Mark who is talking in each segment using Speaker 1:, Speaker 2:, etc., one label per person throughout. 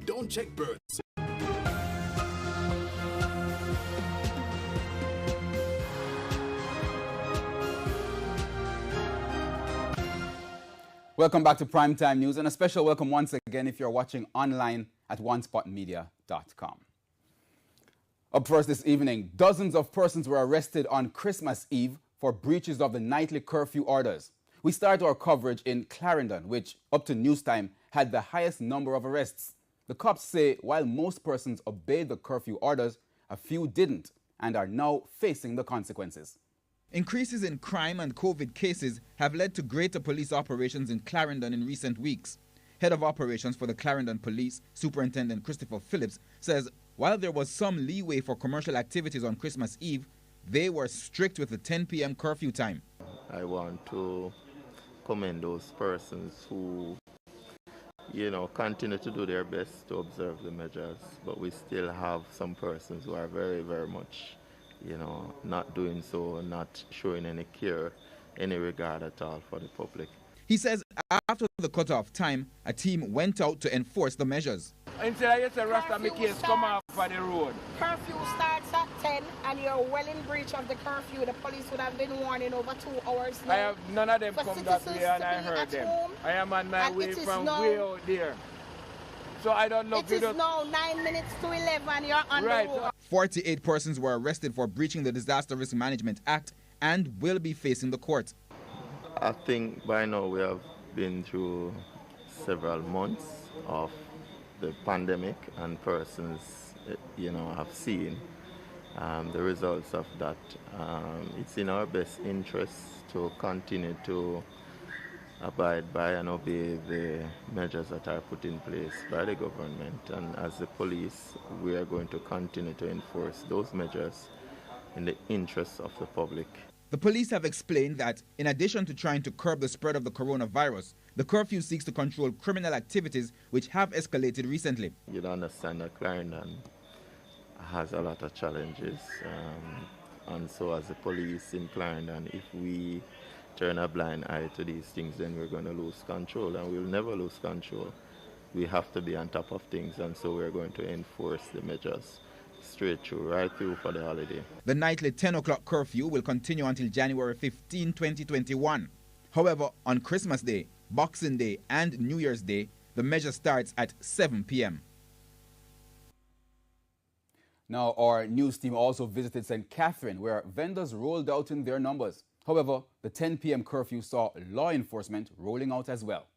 Speaker 1: Don't check birds.
Speaker 2: Welcome back to Primetime News, and a special welcome once again if you're watching online at onespotmedia.com. Up first this evening, dozens of persons were arrested on Christmas Eve for breaches of the nightly curfew orders. We start our coverage in Clarendon, which, up to news time, had the highest number of arrests. The cops say while most persons obeyed the curfew orders, a few didn't and are now facing the consequences.
Speaker 3: Increases in crime and COVID cases have led to greater police operations in Clarendon in recent weeks. Head of operations for the Clarendon Police, Superintendent Christopher Phillips, says while there was some leeway for commercial activities on Christmas Eve, they were strict with the 10 p.m. curfew time.
Speaker 4: I want to commend those persons who, continue to do their best to observe the measures, but we still have some persons who are very, very much, not doing so, not showing any care, any regard at all for the public.
Speaker 3: He says after the cutoff time, a team went out to enforce the measures.
Speaker 5: Until I say Rasta make case come off on the road.
Speaker 6: Curfew starts at 10 and you're well in breach of the curfew. The police would have been warning over 2 hours now.
Speaker 5: I have none of them come that way and I heard them. I am on my way from way out there. So I don't know.
Speaker 6: It is now 9 minutes to 11. You're on the road.
Speaker 3: 48 persons were arrested for breaching the Disaster Risk Management Act and will be facing the court.
Speaker 4: I think by now we have been through several months of the pandemic, and persons, have seen the results of that. It's in our best interest to continue to abide by and obey the measures that are put in place by the government. And as the police, we are going to continue to enforce those measures in the interests of the public.
Speaker 3: The police have explained that in addition to trying to curb the spread of the coronavirus, the curfew seeks to control criminal activities which have escalated recently.
Speaker 4: You'd understand that Clarendon has a lot of challenges, and so as the police in Clarendon, if we turn a blind eye to these things, then we're going to lose control, and we'll never lose control. We have to be on top of things, and so we're going to enforce the measures straight through, right through for the holiday.
Speaker 3: The nightly 10 o'clock curfew will continue until January 15, 2021. However, on Christmas Day, Boxing Day and New Year's Day, the measure starts at 7 p.m.
Speaker 2: Now, our news team also visited St. Catherine, where vendors rolled out in their numbers. However, the 10 p.m. curfew saw law enforcement rolling out as well.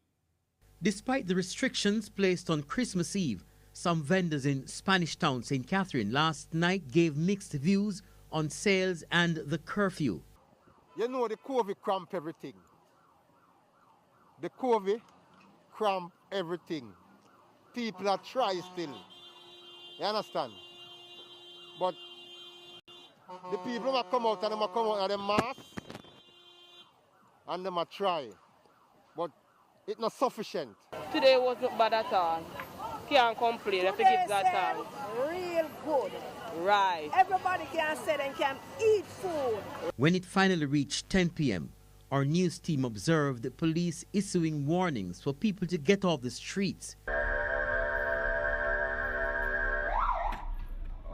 Speaker 7: Despite the restrictions placed on Christmas Eve, some vendors in Spanish Town, St. Catherine, last night gave mixed views on sales and the curfew.
Speaker 8: The COVID cramp everything. The COVID cramp everything. People are trying still. You understand? But the people that come out and them come out of the mask and them are try. But it's not sufficient.
Speaker 9: Today was not bad at all. Can't complain if you give that time.
Speaker 6: Real good.
Speaker 9: Right.
Speaker 6: Everybody can sit and can eat food.
Speaker 7: When it finally reached 10 p.m., our news team observed the police issuing warnings for people to get off the streets.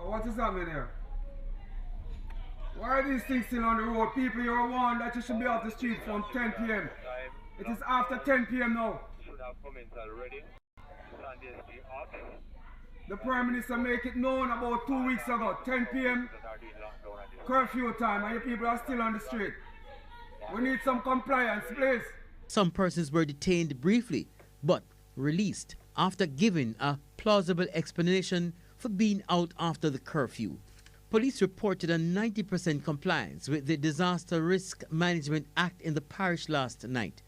Speaker 5: What is happening here? Why are these things still on the road? People, you're warned that you should be off the street from 10 p.m. It is after 10 p.m. now. The Prime Minister made it known about 2 weeks ago, 10 p.m. curfew time, and you people are still on the street. We need some compliance, please.
Speaker 7: Some persons were detained briefly, but released after giving a plausible explanation for being out after the curfew. Police reported a 90% compliance with the Disaster Risk Management Act in the parish last night.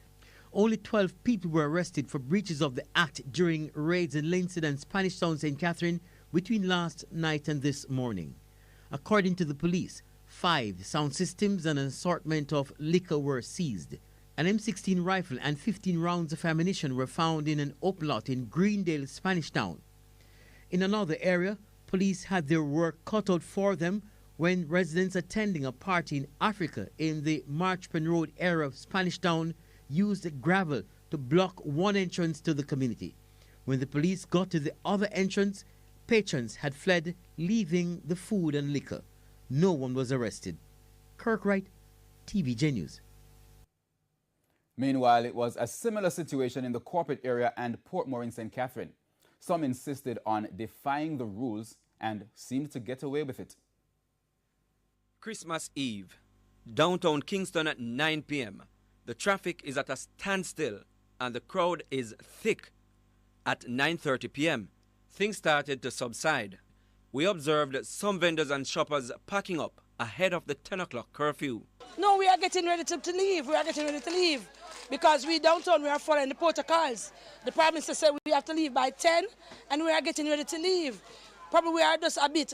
Speaker 7: Only 12 people were arrested for breaches of the Act during raids in Lincoln and Spanish Town, St. Catherine between last night and this morning. According to the police, 5 sound systems and an assortment of liquor were seized. An M16 rifle and 15 rounds of ammunition were found in an open lot in Greendale, Spanish Town. In another area, police had their work cut out for them when residents attending a party in Africa in the Marchpen Road area of Spanish Town used gravel to block one entrance to the community. When the police got to the other entrance, patrons had fled, leaving the food and liquor. No one was arrested. Kirk Wright, TVJ News.
Speaker 2: Meanwhile, it was a similar situation in the corporate area and Portmore in St. Catherine. Some insisted on defying the rules and seemed to get away with it.
Speaker 1: Christmas Eve, downtown Kingston at 9 p.m. The traffic is at a standstill and the crowd is thick. At 9:30 p.m., things started to subside. We observed some vendors and shoppers packing up ahead of the 10 o'clock curfew.
Speaker 10: No, we are getting ready to leave. We are getting ready to leave because we downtown, we are following the protocols. The Prime Minister said we have to leave by 10 and we are getting ready to leave. Probably we are just a bit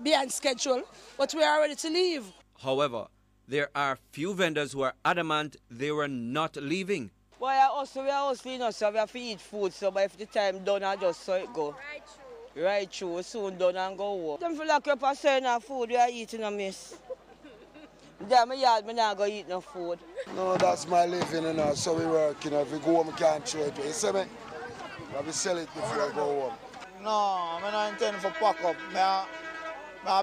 Speaker 10: behind schedule, but we are ready to leave.
Speaker 1: However, there are few vendors who are adamant they were not leaving.
Speaker 9: Boy, we are hustling, so we have to eat food, so by if the time done, I just saw it go. Right through, soon done and go home. Them feel like you're selling our food, we are eating a miss. Damn, my yard, me not go eat no food.
Speaker 11: No, that's my living, you know, so we work, you know, if we go home, we can't trade. You see me? We have to sell it before I go home.
Speaker 12: No, I don't intend for pack up. I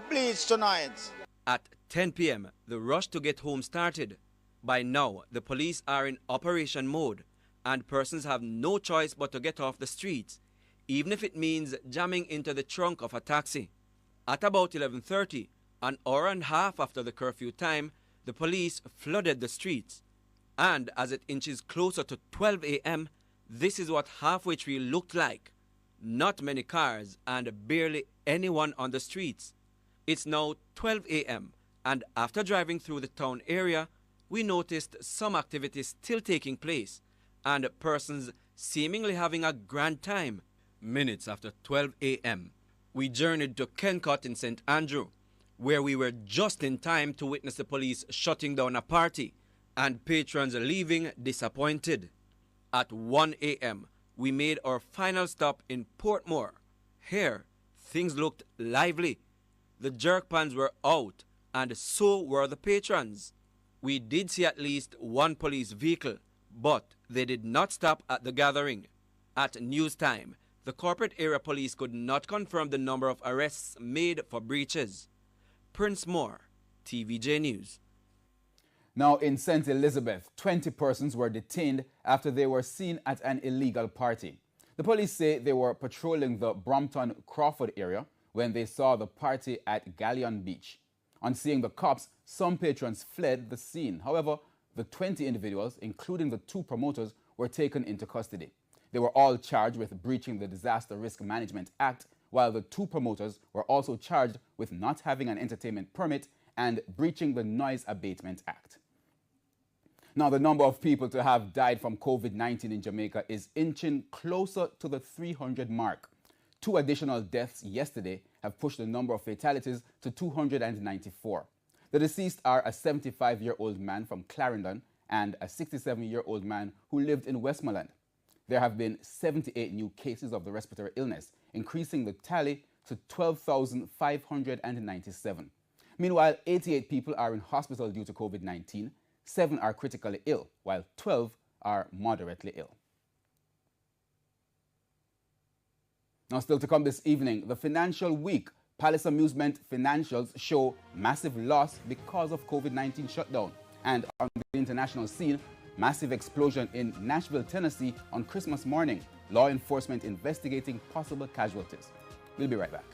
Speaker 12: bleach tonight.
Speaker 1: At 10 p.m., the rush to get home started. By now, the police are in operation mode and persons have no choice but to get off the streets, even if it means jamming into the trunk of a taxi. At about 11:30, an hour and a half after the curfew time, the police flooded the streets. And as it inches closer to 12 a.m., this is what Halfway Tree looked like. Not many cars and barely anyone on the streets. It's now 12 a.m. and after driving through the town area, we noticed some activities still taking place and persons seemingly having a grand time. Minutes after 12 a.m., we journeyed to Kencott in St. Andrew, where we were just in time to witness the police shutting down a party and patrons leaving disappointed. At 1 a.m., we made our final stop in Portmore. Here, things looked lively. The jerk pans were out and so were the patrons. We did see at least one police vehicle, but they did not stop at the gathering. At news time, the corporate area police could not confirm the number of arrests made for breaches. Prince Moore, TVJ News.
Speaker 2: Now in St. Elizabeth, 20 persons were detained after they were seen at an illegal party. The police say they were patrolling the Brompton-Crawford area when they saw the party at Galleon Beach. On seeing the cops, some patrons fled the scene. However, the 20 individuals, including the 2 promoters, were taken into custody. They were all charged with breaching the Disaster Risk Management Act, while the 2 promoters were also charged with not having an entertainment permit and breaching the Noise Abatement Act. Now, the number of people to have died from COVID-19 in Jamaica is inching closer to the 300 mark. 2 additional deaths yesterday have pushed the number of fatalities to 294. The deceased are a 75-year-old man from Clarendon and a 67-year-old man who lived in Westmoreland. There have been 78 new cases of the respiratory illness, increasing the tally to 12,597. Meanwhile, 88 people are in hospital due to COVID-19, 7 are critically ill, while 12 are moderately ill. Now, still to come this evening, the financial week. Palace Amusement financials show massive loss because of COVID-19 shutdown. And on the international scene, massive explosion in Nashville, Tennessee on Christmas morning. Law enforcement investigating possible casualties. We'll be right back.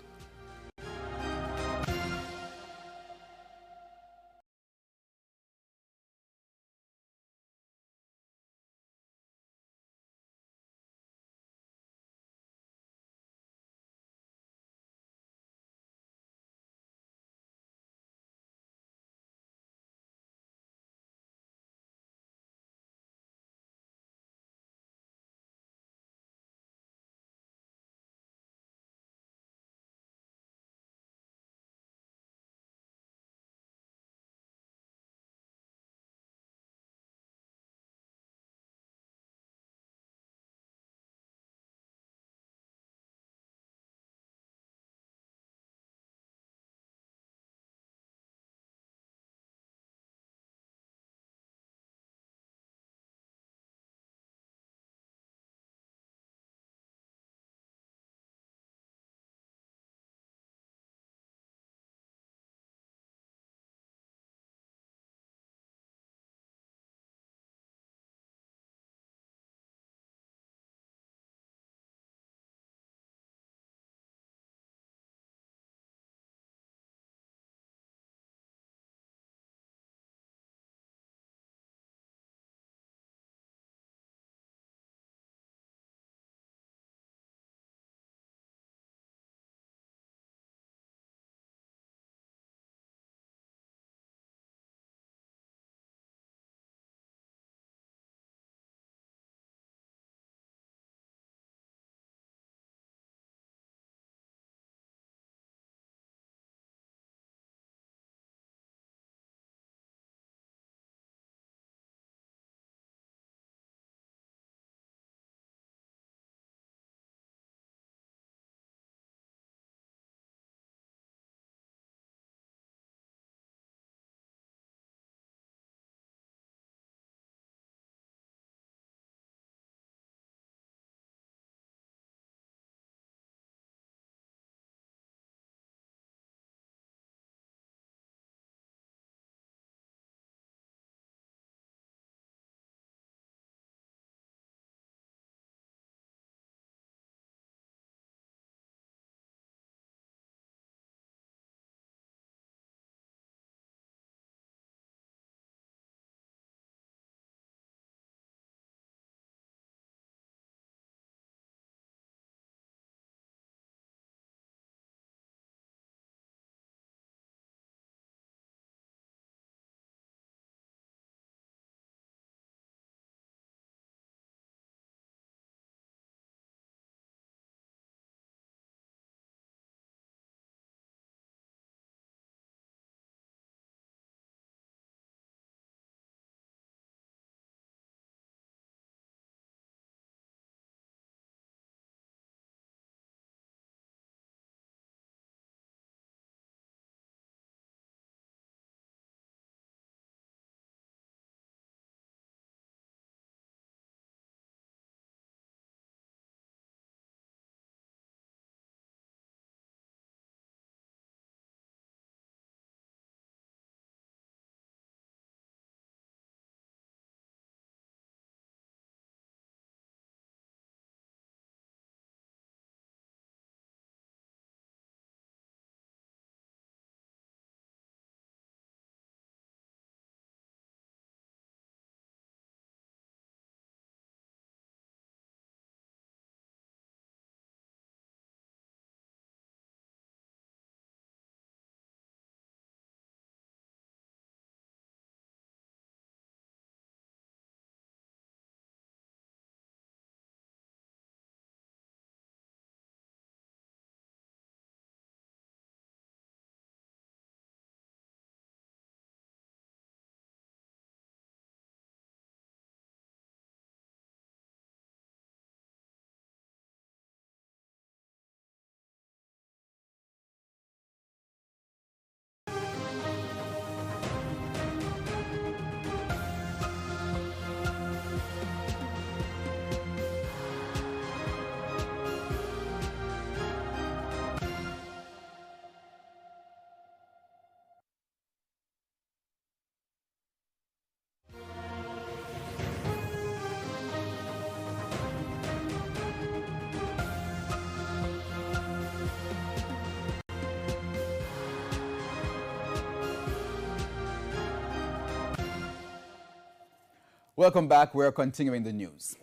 Speaker 2: Welcome back. We're continuing the news.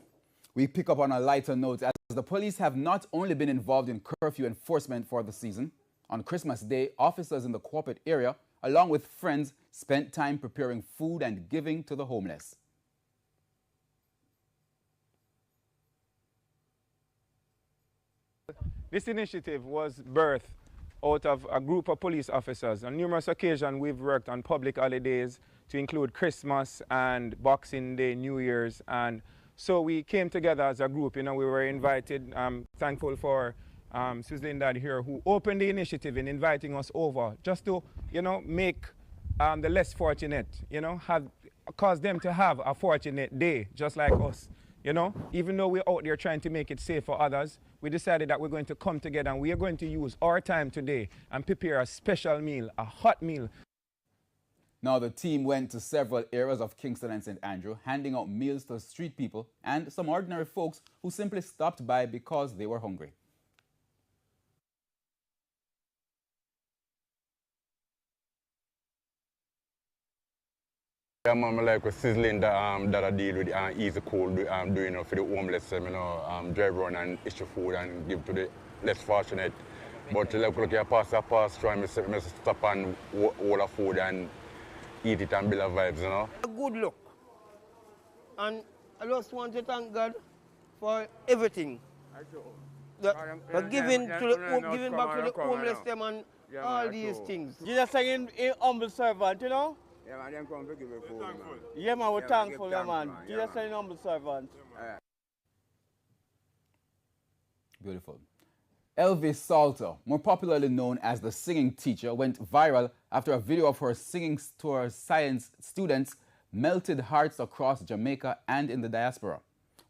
Speaker 2: We pick up on a lighter note as the police have not only been involved in curfew enforcement for the season. On Christmas Day, officers in the corporate area, along with friends, spent time preparing food and giving to the homeless.
Speaker 13: This initiative was birthed out of a group of police officers. On numerous occasions, we've worked on public holidays to include Christmas and Boxing Day, New Year's, and so we came together as a group. We were invited. I'm thankful for Susan Dad here, who opened the initiative in inviting us over just to, make the less fortunate, cause them to have a fortunate day, just like us. Even though we're out there trying to make it safe for others, we decided that we're going to come together and we are going to use our time today and prepare a special meal, a hot meal.
Speaker 2: Now, the team went to several areas of Kingston and St. Andrew, handing out meals to street people and some ordinary folks who simply stopped by because they were hungry.
Speaker 14: Yeah, man, I like sizzling that I deal with easy cold doing for the homeless, drive around and issue food and give to the less fortunate. But look here, pass, try to stop and all the food and eat it and build a vibes,
Speaker 15: A good look. And I just want to thank God for everything. For giving back to the homeless them and all these things.
Speaker 12: Jesus saying humble servant,
Speaker 16: Yeah, man, them come to give you food, man.
Speaker 12: Yeah, man, we're thankful, man. Jesus saying humble servant.
Speaker 2: Beautiful. Elvis Salter, more popularly known as the singing teacher, went viral after a video of her singing to her science students melted hearts across Jamaica and in the diaspora.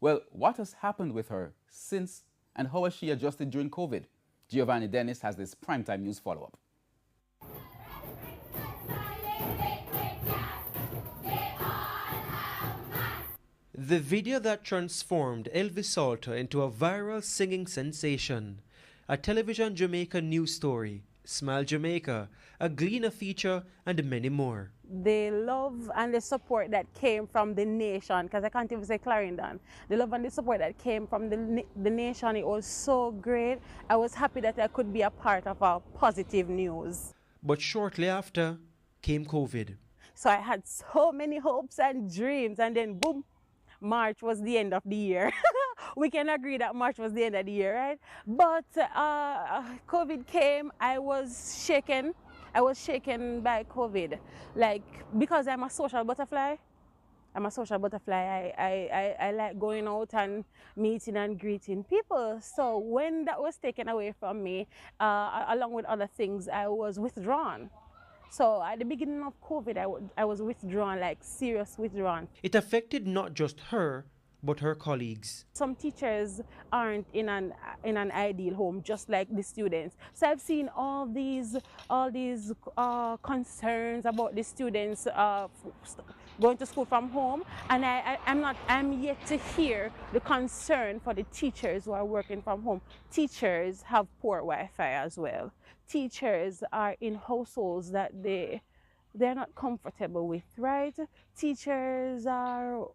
Speaker 2: Well, what has happened with her since and how has she adjusted during COVID? Giovanni Dennis has this primetime news follow-up.
Speaker 17: The video that transformed Elvis Salter into a viral singing sensation. A television Jamaica news story, Smile Jamaica, a Gleaner feature, and many more.
Speaker 18: The love and the support that came from the nation, because I can't even say Clarendon, the love and the support that came from the nation, it was so great. I was happy that I could be a part of our positive news.
Speaker 17: But shortly after came COVID.
Speaker 18: So I had so many hopes and dreams, and then boom, March was the end of the year. We can agree that March was the end of the year, right? But COVID came, I was shaken. I was shaken by COVID. Like, because I'm a social butterfly. I like going out and meeting and greeting people. So when that was taken away from me, along with other things, I was withdrawn. So at the beginning of COVID, I was withdrawn, like serious withdrawn.
Speaker 17: It affected not just her, but her colleagues.
Speaker 18: Some teachers aren't in an ideal home, just like the students. So I've seen all these concerns about the students going to school from home, and I'm yet to hear the concern for the teachers who are working from home. Teachers have poor Wi-Fi as well. Teachers are in households that they're not comfortable with, right? Teachers are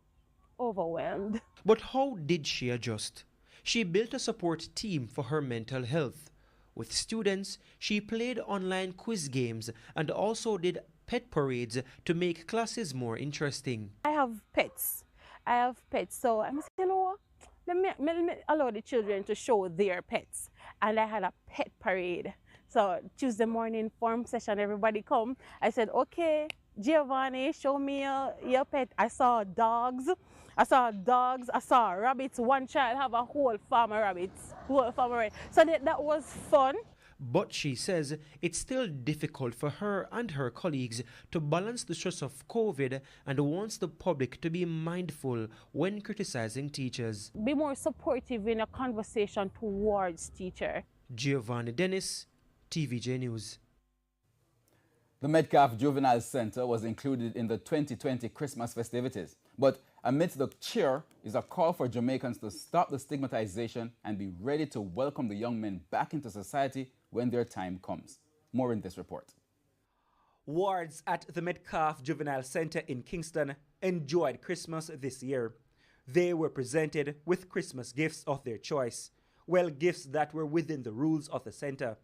Speaker 18: overwhelmed.
Speaker 17: But how did she adjust? She built a support team for her mental health. With students, she played online quiz games and also did pet parades to make classes more interesting.
Speaker 18: I have pets. So I'm saying, let me allow the children to show their pets. And I had a pet parade. So Tuesday morning form session, everybody come. I said, okay, Giovanni, show me your pet. I saw dogs. I saw rabbits. One child have a whole farm of rabbits. So that was fun.
Speaker 17: But she says it's still difficult for her and her colleagues to balance the stress of COVID and wants the public to be mindful when criticizing teachers.
Speaker 18: Be more supportive in a conversation towards teacher.
Speaker 17: Giovanni Dennis, TVJ News.
Speaker 2: The Metcalfe Juvenile Center was included in the 2020 Christmas festivities. But amidst the cheer is a call for Jamaicans to stop the stigmatization and be ready to welcome the young men back into society when their time comes. More in this report.
Speaker 19: Wards at the Metcalfe Juvenile Center in Kingston enjoyed Christmas this year. They were presented with Christmas gifts of their choice, well, gifts that were within the rules of the center.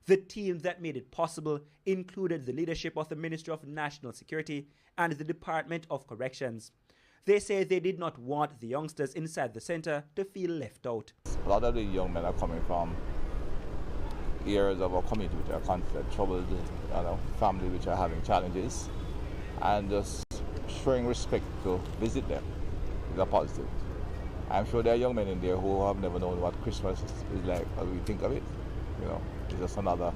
Speaker 19: The team that made it possible included the leadership of the Ministry of National Security and the Department of Corrections. They say they did not want the youngsters inside the center to feel left out.
Speaker 20: A lot of the young men are coming from areas of our community which are conflict, troubled, family which are having challenges, and just showing respect to visit them is a positive. I'm sure there are young men in there who have never known what Christmas is like as we think of it. It's just another,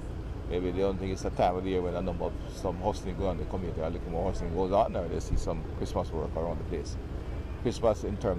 Speaker 20: maybe they don't think it's a time of the year when some hustling goes on in the community, a little more hustling goes on, or they see some Christmas work around the place. Christmas in terms